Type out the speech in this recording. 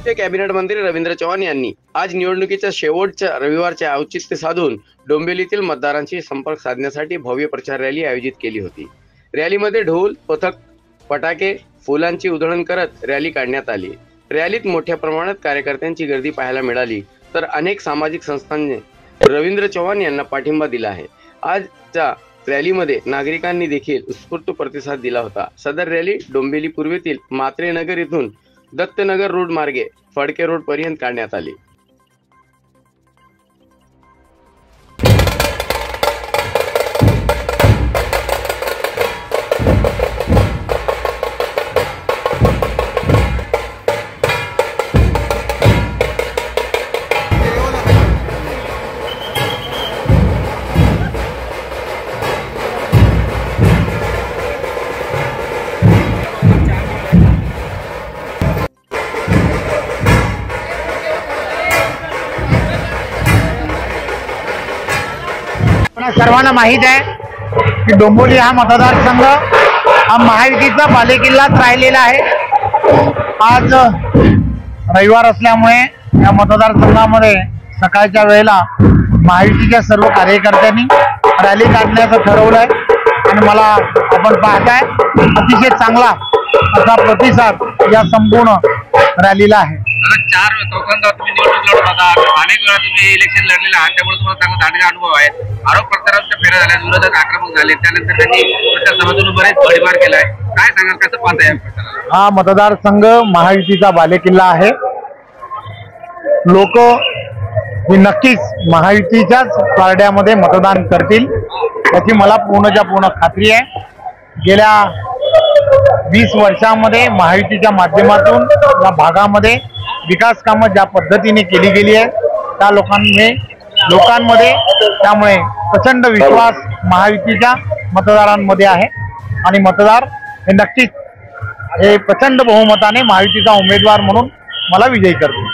राज्याचे कॅबिनेट मंत्री रवींद्र चव्हाण यांनी आज निवडणुकीच्या शेवटच्या रविवारचे औचित्य साधून डोंबिवलीतील मतदारांशी संपर्क साधण्यासाठी भव्य प्रचार रॅली आयोजित केली होती। रॅलीमध्ये ढोल, पथक, फटाके, फुलांची उधळण करत रॅली काढण्यात आली। रॅलीत मोठ्या प्रमाणात कार्यकर्त्यांची गर्दी पाहायला मिळाली, तर अनेक सामाजिक संस्थांनी रवींद्र चव्हाण यांना पाठिंबा दिला आहे। आजच्या रॅलीमध्ये नागरिकांनी देखील उत्स्फूर्त प्रतिसाद दिला होता। सदर रॅली डोंबिवली पूर्वेतील मात्रे नगर येथून दत्तनगर रोड मार्गे फडके रोड पर्यंत काढण्यात आली। सर्वांना माहित आहे की डोंबिवली हा मतदारसंघ हा महायुतीचा बालेकिल्लाच राहिलेला आहे। आज रविवार असल्यामुळे या मतदारसंघामध्ये सकाळच्या वेळेला महायुतीच्या सर्व कार्यकर्त्यांनी रॅली काढण्याचं ठरवलं आहे आणि मला आपण पाहताय अतिशय चांगला असा प्रतिसाद या संपूर्ण रॅलीला आहे। चौथ्यांदा तुम्ही निवडणूक लढवत आहात, अनेक वेळा तुम्ही इलेक्शन लढलेला आहात, त्यामुळे तुम्हाला चांगला दांडगा अनुभव आहे। आरोप प्रत्यारोपच्या फेऱ्या झाल्या, विरोधक आक्रमक झाले, त्यानंतर त्यांनी प्रचारसभातून बरेच भडीमार केलाय। काय सांगाल, कसं पाहताय या प्रचाराला? हा मतदारसंघ महायुतीचा बालेकिल्ला आहे। लोक ही नक्कीच महायुतीच्याच पारड्यामध्ये मतदान करतील याची मला पूर्णच्या पूर्ण खात्री आहे। गेल्या 20 वर्षांमध्ये महायुतीच्या माध्यमातून या भागामध्ये विकास कामं ज्या पद्धतीने केली गेली आहे त्या लोकांमध्ये त्यामुळे प्रचंड विश्वास महायुतीच्या मतदारांमध्ये आहे आणि मतदार हे नक्कीच हे प्रचंड बहुमताने महायुतीचा उमेदवार म्हणून मला विजयी करतील।